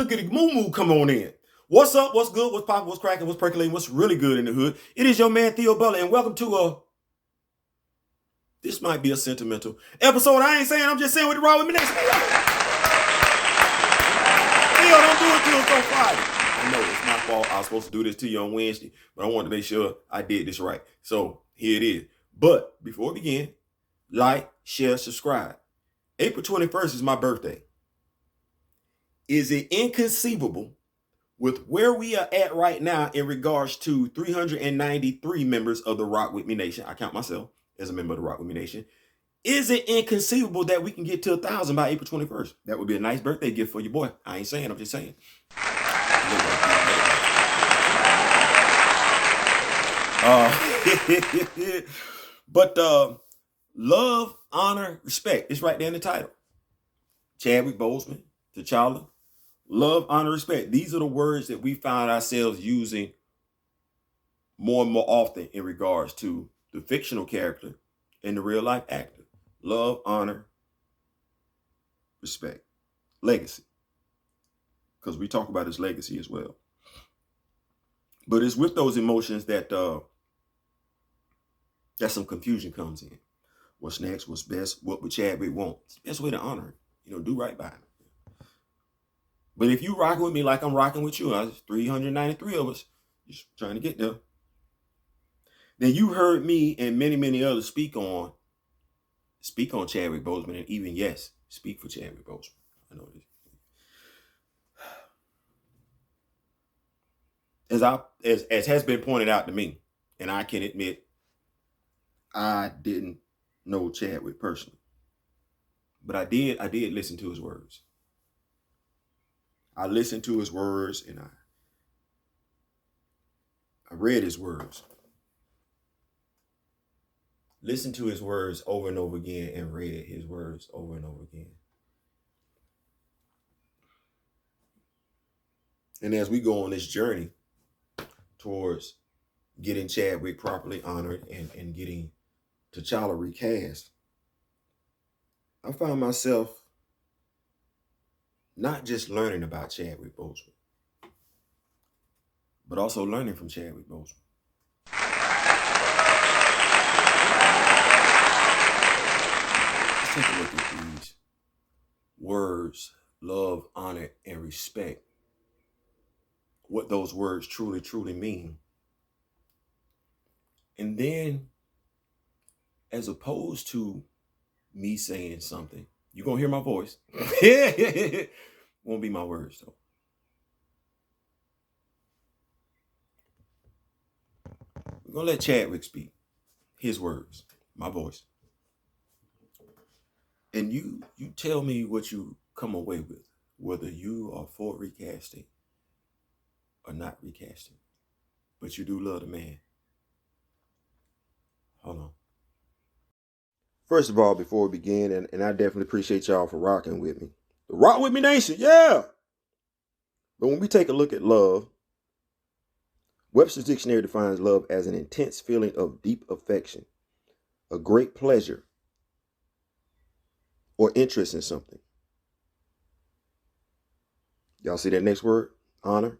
goody moo come on in. What's up? What's good? What's poppin'? What's cracking? What's percolating? What's really good in the hood? It is your man Theo Butler, and welcome to this might be a sentimental episode. I ain't saying, I'm just saying what the wrong with me next. Theo, don't do it till it's on Friday. I know it's my fault. I was supposed to do this to you on Wednesday, but I wanted to make sure I did this right. So here it is. But before we begin, like, share, subscribe. April 21st is my birthday. Is it inconceivable with where we are at right now in regards to 393 members of the Rock With Me Nation? I count myself as a member of the Rock With Me Nation. Is it inconceivable that we can get to 1,000 by April 21st? That would be a nice birthday gift for your boy. I ain't saying, I'm just saying. But love, honor, respect. It's right there in the title. Chadwick Boseman, T'Challa. Love, honor, respect. These are the words that we find ourselves using more and more often in regards to the fictional character and the real life actor. Love, honor, respect, legacy. Because we talk about his legacy as well. But it's with those emotions that some confusion comes in. What's next? What's best? What would Chadwick want? It's the best way to honor him. Do right by him. But if you rocking with me like I'm rocking with you, there's 393 of us just trying to get there. Then you heard me and many, many others speak on Chadwick Boseman, and even, yes, speak for Chadwick Boseman. I know this. As has been pointed out to me, and I can admit, I didn't know Chadwick personally. But I did listen to his words. I listened to his words, and I read his words. Listened to his words over and over again and read his words over and over again. And as we go on this journey towards getting Chadwick properly honored and getting T'Challa recast, I found myself not just learning about Chadwick Boseman, but also learning from Chadwick Boseman. Let's take a look at these words, love, honor, and respect. What those words truly, truly mean. And then, as opposed to me saying something, you're going to hear my voice. Won't be my words, though. We're going to let Chadwick speak. His words, my voice. And you tell me what you come away with, whether you are for recasting or not recasting. But you do love the man. Hold on. First of all, before we begin, and I definitely appreciate y'all for rocking with me. The Rock With Me Nation, yeah! But when we take a look at love, Webster's Dictionary defines love as an intense feeling of deep affection, a great pleasure, or interest in something. Y'all see that next word? Honor.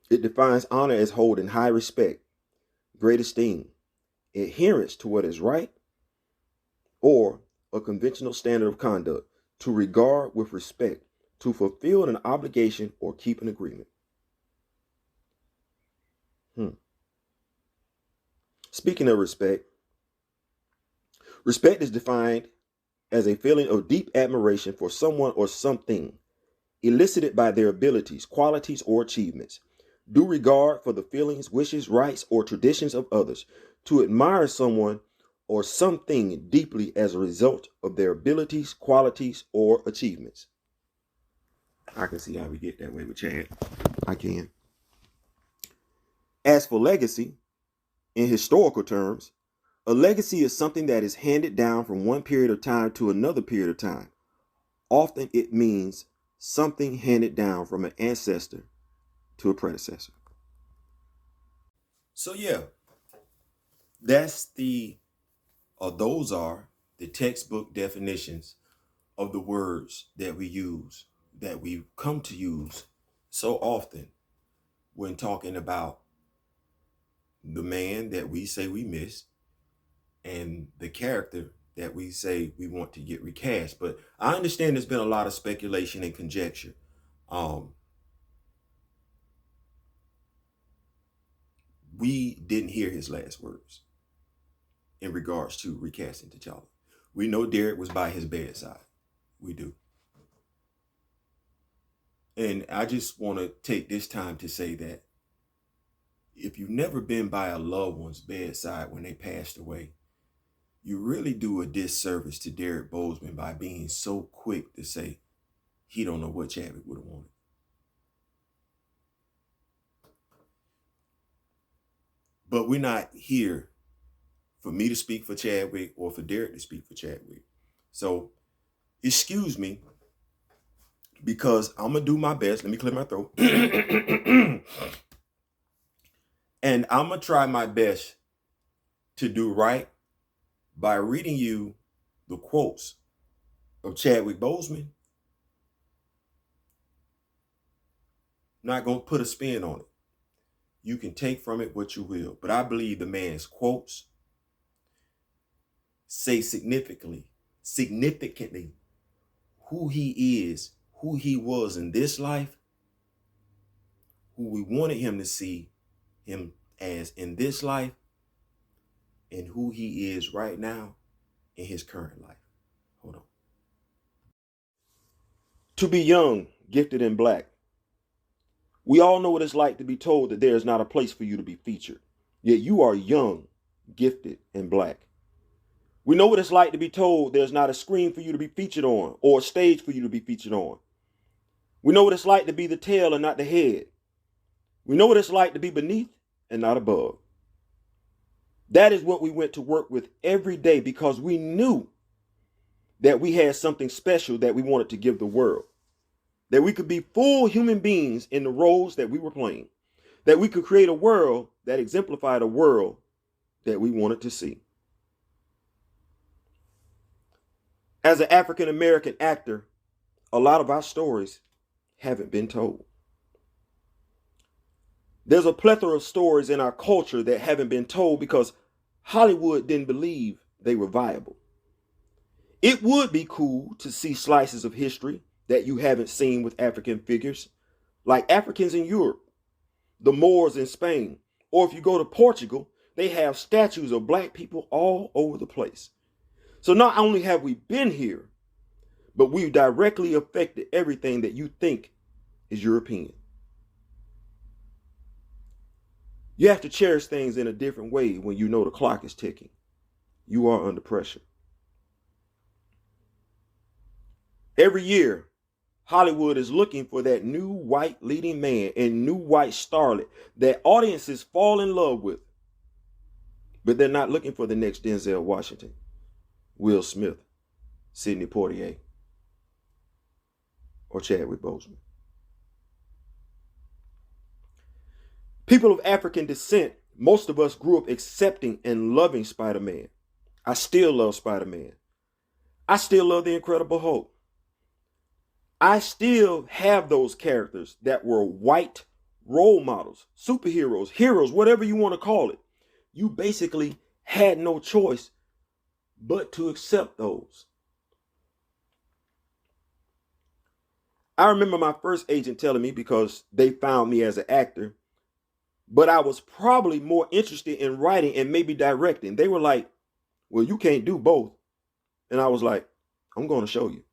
It defines honor as holding high respect, great esteem, adherence to what is right, or a conventional standard of conduct, to regard with respect, to fulfill an obligation or keep an agreement. Speaking of respect, respect is defined as a feeling of deep admiration for someone or something, elicited by their abilities, qualities, or achievements. Due regard for the feelings, wishes, rights, or traditions of others. To admire someone or something deeply as a result of their abilities, qualities, or achievements. I can see how we get that way with Chad. I can. As for legacy, in historical terms, a legacy is something that is handed down from one period of time to another period of time. Often it means something handed down from an ancestor to a predecessor. So yeah, those are the textbook definitions of the words that we use that we've come to use so often when talking about the man that we say we miss and the character that we say we want to get recast. But I understand there's been a lot of speculation and conjecture. We didn't hear his last words in regards to recasting T'Challa. We know Derek was by his bedside. We do. And I just want to take this time to say that if you've never been by a loved one's bedside when they passed away, you really do a disservice to Derek Bozeman by being so quick to say he don't know what Chadwick would have wanted. But we're not here for me to speak for Chadwick or for Derek to speak for Chadwick. So excuse me, because I'm going to do my best. Let me clear my throat. And I'm going to try my best to do right by reading you the quotes of Chadwick Boseman. Not going to put a spin on it. You can take from it what you will. But I believe the man's quotes say significantly who he is, who he was in this life, who we wanted him to see him as in this life, and who he is right now in his current life. Hold on. To be young, gifted, and black. We all know what it's like to be told that there is not a place for you to be featured. Yet you are young, gifted, and black. We know what it's like to be told there's not a screen for you to be featured on or a stage for you to be featured on. We know what it's like to be the tail and not the head. We know what it's like to be beneath and not above. That is what we went to work with every day because we knew that we had something special that we wanted to give the world. That we could be full human beings in the roles that we were playing. That we could create a world that exemplified a world that we wanted to see. As an African American actor, a lot of our stories haven't been told. There's a plethora of stories in our culture that haven't been told because Hollywood didn't believe they were viable. It would be cool to see slices of history that you haven't seen with African figures, like Africans in Europe, the Moors in Spain, or if you go to Portugal, they have statues of black people all over the place. So not only have we been here, but we've directly affected everything that you think is European. You have to cherish things in a different way when you know the clock is ticking. You are under pressure. Every year, Hollywood is looking for that new white leading man and new white starlet that audiences fall in love with. But they're not looking for the next Denzel Washington, Will Smith, Sidney Poitier, or Chadwick Boseman. People of African descent, most of us grew up accepting and loving Spider-Man. I still love Spider-Man. I still love the Incredible Hulk. I still have those characters that were white role models, superheroes, heroes, whatever you want to call it. You basically had no choice but to accept those. I remember my first agent telling me, because they found me as an actor, but I was probably more interested in writing and maybe directing. They were like, well, you can't do both. And I was like, I'm going to show you.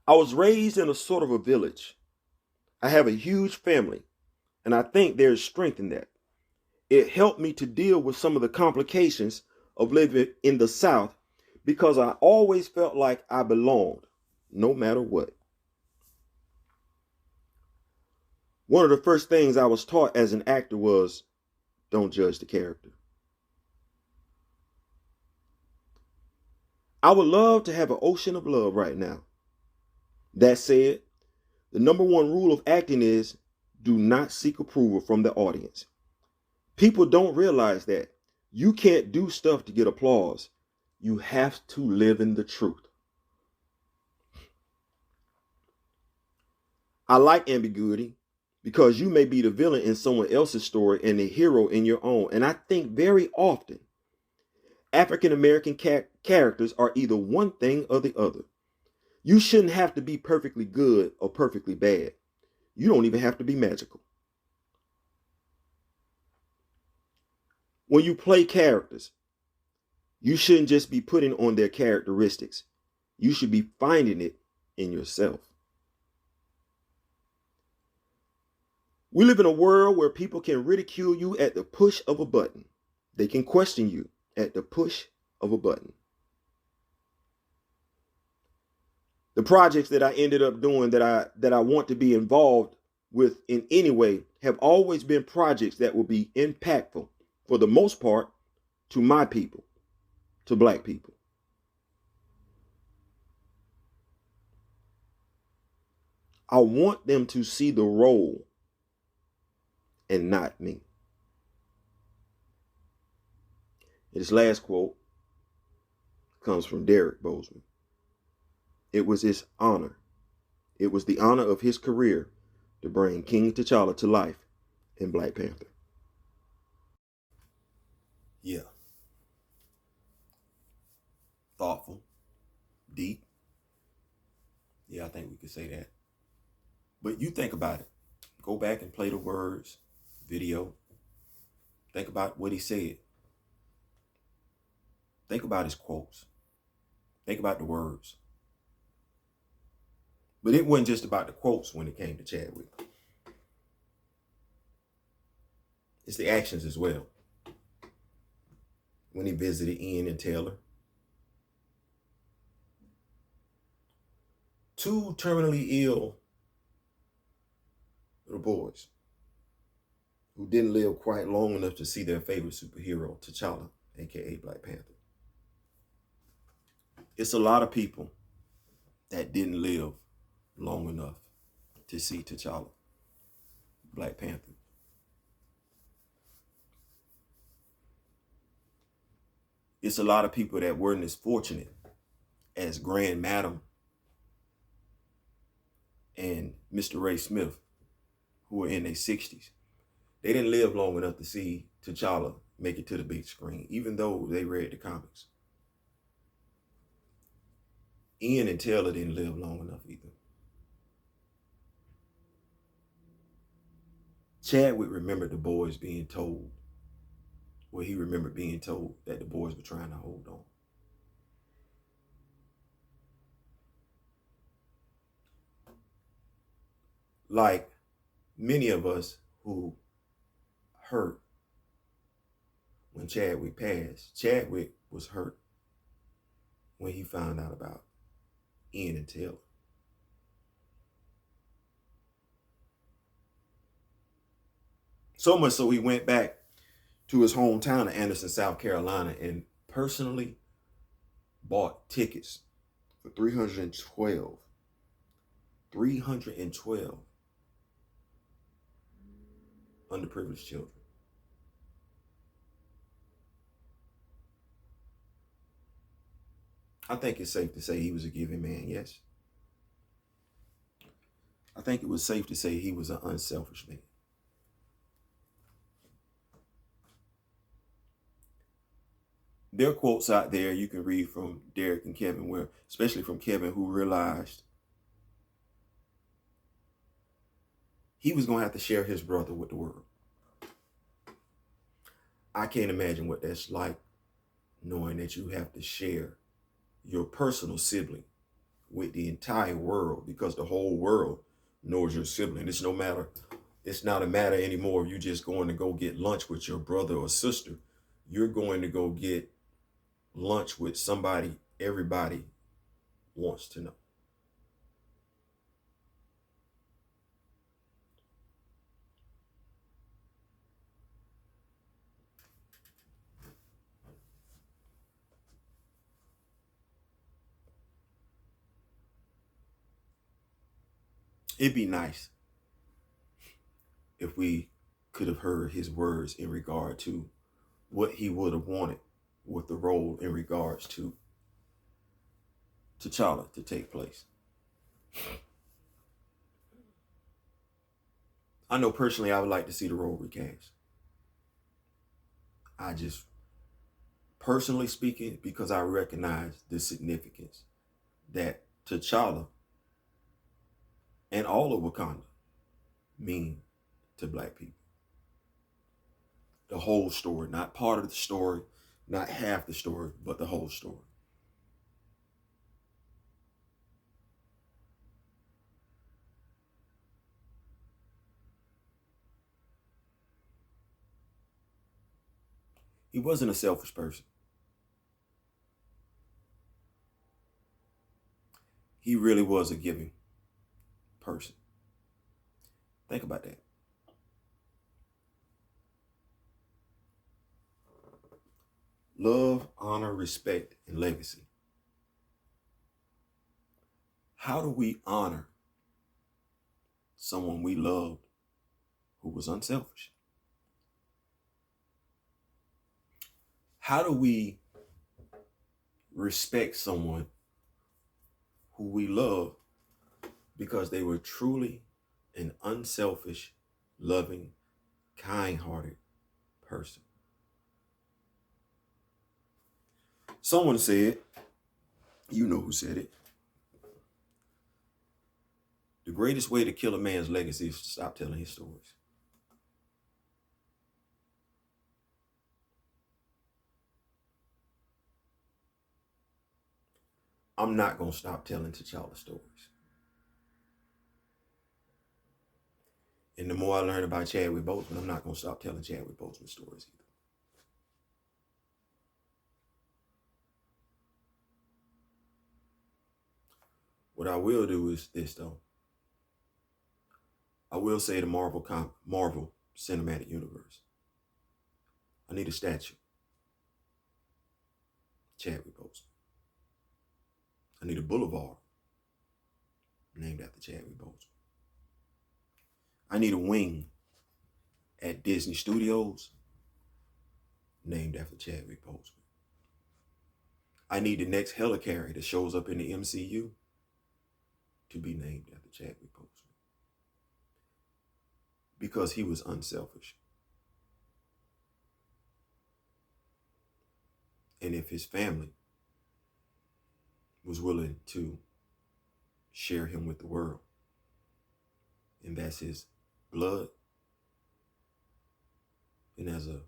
I was raised in a sort of a village. I have a huge family, and I think there's strength in that. It helped me to deal with some of the complications of living in the South because I always felt like I belonged, no matter what. One of the first things I was taught as an actor was, don't judge the character. I would love to have an ocean of love right now. That said, the number one rule of acting is do not seek approval from the audience. People don't realize that you can't do stuff to get applause. You have to live in the truth. I like ambiguity because you may be the villain in someone else's story and the hero in your own. And I think very often African American characters are either one thing or the other. You shouldn't have to be perfectly good or perfectly bad. You don't even have to be magical. When you play characters, you shouldn't just be putting on their characteristics. You should be finding it in yourself. We live in a world where people can ridicule you at the push of a button. They can question you at the push of a button. The projects that I ended up doing that I want to be involved with in any way have always been projects that will be impactful, for the most part, to my people, to Black people. I want them to see the role and not me. This last quote comes from Derek Bozeman. It was his honor. It was the honor of his career to bring King T'Challa to life in Black Panther. Yeah. Thoughtful. Deep. Yeah, I think we could say that. But you think about it. Go back and play the words, video. Think about what he said. Think about his quotes. Think about the words. But it wasn't just about the quotes when it came to Chadwick. It's the actions as well. When he visited Ian and Taylor. Two terminally ill little boys who didn't live quite long enough to see their favorite superhero, T'Challa, aka Black Panther. It's a lot of people that didn't live long enough to see T'Challa, Black Panther. It's a lot of people that weren't as fortunate as Grand Madam and Mr. Ray Smith, who were in their 60s. They didn't live long enough to see T'Challa make it to the big screen, even though they read the comics. Ian and Taylor didn't live long enough either. Chadwick remembered the boys being told, well, he remembered being told that the boys were trying to hold on. Like many of us who hurt when Chadwick passed, Chadwick was hurt when he found out about Ian and Taylor. So much so he went back to his hometown of Anderson, South Carolina, and personally bought tickets for 312 underprivileged children. I think it's safe to say he was a giving man, yes. I think it was safe to say he was an unselfish man. There are quotes out there you can read from Derek and Kevin, where, especially from Kevin, who realized he was going to have to share his brother with the world. I can't imagine what that's like, knowing that you have to share your personal sibling with the entire world, because the whole world knows your sibling. It's not a matter anymore of you just going to go get lunch with your brother or sister. You're going to go get lunch with somebody everybody wants to know. It'd be nice if we could have heard his words in regard to what he would have wanted with the role in regards to T'Challa to take place. I know personally I would like to see the role recast. Personally speaking, because I recognize the significance that T'Challa and all of Wakanda mean to Black people. The whole story, not part of the story, not half the story, but the whole story. He wasn't a selfish person. He really was a giving person. Think about that. Love, honor, respect, and legacy. How do we honor someone we loved who was unselfish? How do we respect someone who we love because they were truly an unselfish, loving, kind-hearted person? Someone said, you know who said it, the greatest way to kill a man's legacy is to stop telling his stories. I'm not going to stop telling T'Challa stories. And the more I learn about Chadwick Boseman, I'm not going to stop telling Chadwick Boseman stories either. What I will do is this, though. I will say the Marvel Cinematic Universe. I need a statue. Chadwick Boseman. I need a boulevard named after Chadwick Boseman. I need a wing at Disney Studios named after Chadwick Boseman. I need the next helicarrier that shows up in the MCU to be named after Chadwick Boseman. Because he was unselfish. And if his family was willing to share him with the world, and that's his blood, and as a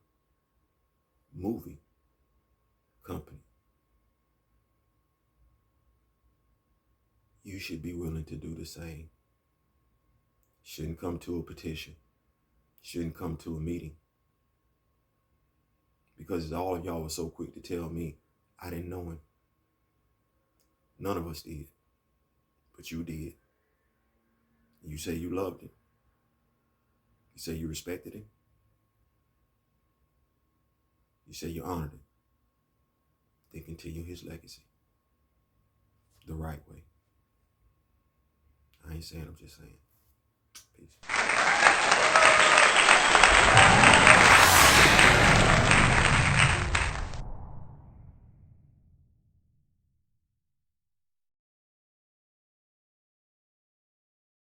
movie company, you should be willing to do the same. Shouldn't come to a petition. Shouldn't come to a meeting. Because all of y'all were so quick to tell me I didn't know him. None of us did. But you did. You say you loved him. You say you respected him. You say you honored him. Then continue his legacy the right way. I ain't saying, I'm just saying. Peace.